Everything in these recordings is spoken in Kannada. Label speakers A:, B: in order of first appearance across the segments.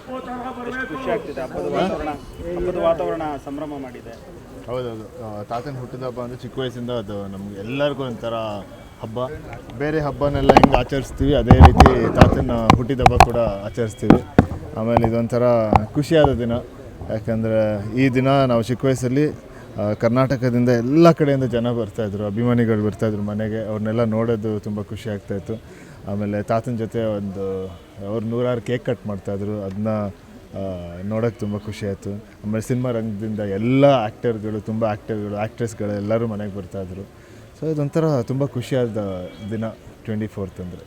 A: ಎಷ್ಟು ಖುಷಿ ಆಗ್ತಿದೆ. ಹಬ್ಬದ ವಾತಾವರಣ ಸಂಭ್ರಮ ಮಾಡಿದೆ.
B: ಹೌದೌದು, ತಾತನ ಹುಟ್ಟಿದ ಹಬ್ಬ ಅಂದರೆ ಚಿಕ್ಕ ವಯಸ್ಸಿಂದ ಅದು ನಮ್ಗೆ ಎಲ್ಲರಿಗೂ ಒಂಥರ ಹಬ್ಬ. ಬೇರೆ ಹಬ್ಬನೆಲ್ಲ ಹೆಂಗೆ ಆಚರಿಸ್ತೀವಿ ಅದೇ ರೀತಿ ತಾತನ ಹುಟ್ಟಿದ ಹಬ್ಬ ಕೂಡ ಆಚರಿಸ್ತೀವಿ. ಆಮೇಲೆ ಇದೊಂಥರ ಖುಷಿಯಾದ ದಿನ. ಯಾಕಂದರೆ ಈ ದಿನ ನಾವು ಚಿಕ್ಕ ವಯಸ್ಸಲ್ಲಿ ಕರ್ನಾಟಕದಿಂದ ಎಲ್ಲ ಕಡೆಯಿಂದ ಜನ ಬರ್ತಾಯಿದ್ರು, ಅಭಿಮಾನಿಗಳು ಬರ್ತಾಯಿದ್ರು ಮನೆಗೆ. ಅವ್ರನ್ನೆಲ್ಲ ನೋಡೋದು ತುಂಬ ಖುಷಿ ಆಗ್ತಾಯಿತ್ತು. ಆಮೇಲೆ ತಾತನ ಜೊತೆ ಅವ್ರು 100 ಕೇಕ್ ಕಟ್ ಮಾಡ್ತಾಯಿದ್ರು, ಅದನ್ನ ನೋಡೋಕ್ಕೆ ತುಂಬ ಖುಷಿ ಆಯಿತು. ಆಮೇಲೆ ಸಿನಿಮಾ ರಂಗದಿಂದ ಎಲ್ಲ ಆ್ಯಕ್ಟರ್ಗಳು, ತುಂಬ ಆ್ಯಕ್ಟ್ರೆಸ್ಗಳು ಎಲ್ಲರೂ ಮನೆಗೆ ಬರ್ತಾಯಿದ್ರು. ಸೊ ಇದೊಂಥರ ತುಂಬ ಖುಷಿಯಾದ ದಿನ 24th ಅಂದರೆ.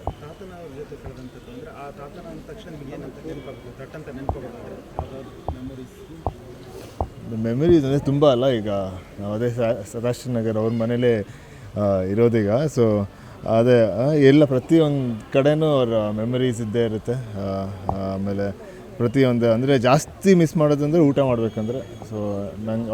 B: ಮೆಮೊರೀಸ್ ಅಂದರೆ ತುಂಬ ಅಲ್ಲ. ಈಗ ನಾವು ಅದೇ ಸದಾಶಿವ ನಗರ್ ಅವ್ರ ಮನೇಲೇ ಇರೋದೀಗ. ಸೊ ಅದೇ ಎಲ್ಲ ಪ್ರತಿಯೊಂದು ಕಡೆನೂ ಅವ್ರ ಮೆಮೊರೀಸ್ ಇದ್ದೇ ಇರುತ್ತೆ. ಆಮೇಲೆ ಪ್ರತಿಯೊಂದು ಅಂದರೆ ಜಾಸ್ತಿ ಮಿಸ್ ಮಾಡೋದಂದರೆ ಊಟ ಮಾಡಬೇಕಂದ್ರೆ. ಸೊ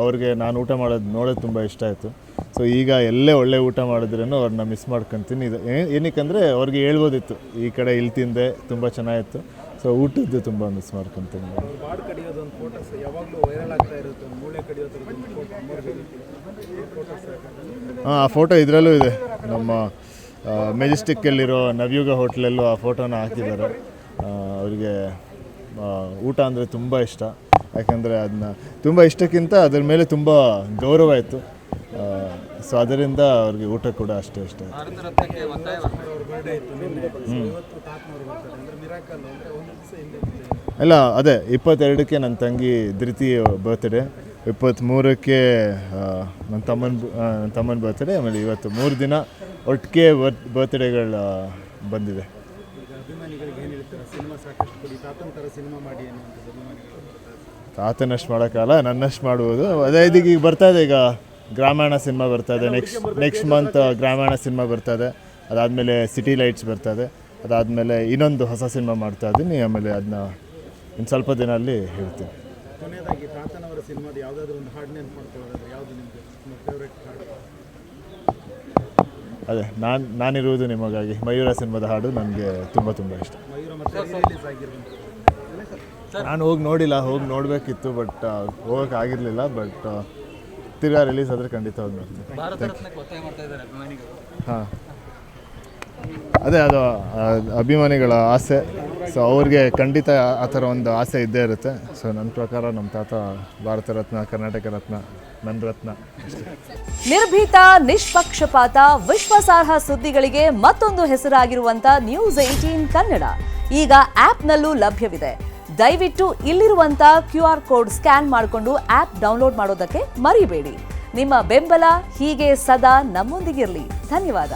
B: ಅವ್ರಿಗೆ ನಾನು ಊಟ ನೋಡೋದು ತುಂಬ ಇಷ್ಟ ಆಯಿತು. ಸೊ ಈಗ ಎಲ್ಲೇ ಒಳ್ಳೆ ಊಟ ಮಾಡಿದ್ರೂ ಅವ್ರನ್ನ ಮಿಸ್ ಮಾಡ್ಕೊತೀನಿ. ಇದು ಏನಕ್ಕಂದರೆ ಅವ್ರಿಗೆ ಹೇಳ್ಬೋದಿತ್ತು, ಈ ಕಡೆ ಇಲ್ಲಿ ತಿಂದೆ ತುಂಬ ಚೆನ್ನಾಗಿತ್ತು. ಸೊ ಊಟದ್ದು ತುಂಬ ಮಿಸ್ ಮಾಡ್ಕೊತೀನಿ. ಆ ಫೋಟೋ ಇದರಲ್ಲೂ ಇದೆ. ನಮ್ಮ ಮೆಜೆಸ್ಟಿಕ್ಕಲ್ಲಿರೋ ನವಯುಗ ಹೋಟ್ಲಲ್ಲೂ ಆ ಫೋಟೋನ ಹಾಕಿದ್ದಾರೆ. ಅವರಿಗೆ ಊಟ ಅಂದರೆ ತುಂಬ ಇಷ್ಟ. ಯಾಕಂದರೆ ಅದನ್ನ ತುಂಬ ಇಷ್ಟಕ್ಕಿಂತ ಅದ್ರ ಮೇಲೆ ತುಂಬ ಗೌರವ ಇತ್ತು. ಸೊ ಅದರಿಂದ ಅವ್ರಿಗೆ ಊಟ ಕೂಡ ಅಷ್ಟೇ ಇಷ್ಟ ಆಯಿತು. ಇಲ್ಲ, ಅದೇ 22ಕ್ಕೆ ನನ್ನ ತಂಗಿ ಧೃತಿ ಬರ್ತ್ಡೇ, 23ಕ್ಕೆ ನನ್ನ ತಮ್ಮನ ಬರ್ತ್ಡೇ, ಆಮೇಲೆ ಇವತ್ತು 3 ದಿನ ಒಟ್ಟಿಗೆ ಬರ್ತ್ಡೇಗಳು ಬಂದಿದೆ. ತಾತನಷ್ಟು ಮಾಡೋಕ್ಕಲ್ಲ, ನನ್ನಷ್ಟು ಮಾಡ್ಬೋದು. ಅದೇ ಇದೀಗ ಬರ್ತಾಯಿದೆ, ಈಗ ಗ್ರಾಮಾಯಣ ಸಿನಿಮಾ ಬರ್ತಾಯಿದೆ. ನೆಕ್ಸ್ಟ್ ಮಂತ್ ಗ್ರಾಮಾಯಣ ಸಿನಿಮಾ ಬರ್ತಾಯಿದೆ. ಅದಾದಮೇಲೆ ಸಿಟಿ ಲೈಟ್ಸ್ ಬರ್ತಾಯಿದೆ. ಅದಾದಮೇಲೆ ಇನ್ನೊಂದು ಹೊಸ ಸಿನಿಮಾ ಮಾಡ್ತಾಯಿದ್ದೀನಿ. ಆಮೇಲೆ ಅದನ್ನ ಇನ್ನು ಸ್ವಲ್ಪ ದಿನ ಅಲ್ಲಿ ಹೇಳ್ತೀನಿ. ಅದೇ ನಾನಿರುವುದು ನಿಮಗಾಗಿ, ಮಯೂರ ಸಿನಿಮಾದ ಹಾಡು ನನಗೆ ತುಂಬ ತುಂಬ ಇಷ್ಟ. ನಾನು ಹೋಗಿ ನೋಡಬೇಕಿತ್ತು, ಬಟ್ ಹೋಗೋಕ್ಕಾಗಿರಲಿಲ್ಲ. ಬಟ್ ತಿರ್ಗಾ ರಿಲೀಸ್ ಆದರೆ ಖಂಡಿತ ಹೋಗಿ ನೋಡ್ತೀನಿ. ಹಾಂ, ಅದೇ ಅದು ಅಭಿಮಾನಿಗಳ ಆಸೆ. ಸೊ ಅವ್ರಿಗೆ ಖಂಡಿತ ಆ ಥರ ಒಂದು ಆಸೆ ಇದ್ದೇ ಇರುತ್ತೆ. ಸೊ ನನ್ನ ಪ್ರಕಾರ ನಮ್ಮ ತಾತ ಭಾರತ ರತ್ನ, ಕರ್ನಾಟಕ ರತ್ನ, ನನ್ನ ರತ್ನ.
C: ನಿರ್ಭೀತ, ನಿಷ್ಪಕ್ಷಪಾತ, ವಿಶ್ವಾಸಾರ್ಹ ಸುದ್ದಿಗಳಿಗೆ ಮತ್ತೊಂದು ಹೆಸರಾಗಿರುವಂತ News18 ಕನ್ನಡ ಈಗ ಆಪ್ನಲ್ಲೂ ಲಭ್ಯವಿದೆ. ದಯವಿಟ್ಟು ಇಲ್ಲಿರುವಂತ QR ಕೋಡ್ ಸ್ಕ್ಯಾನ್ ಮಾಡಿಕೊಂಡು ಆಪ್ ಡೌನ್ಲೋಡ್ ಮಾಡೋದಕ್ಕೆ ಮರಿಬೇಡಿ. ನಿಮ್ಮ ಬೆಂಬಲ ಹೀಗೆ ಸದಾ ನಮ್ಮೊಂದಿಗಿರಲಿ. ಧನ್ಯವಾದ.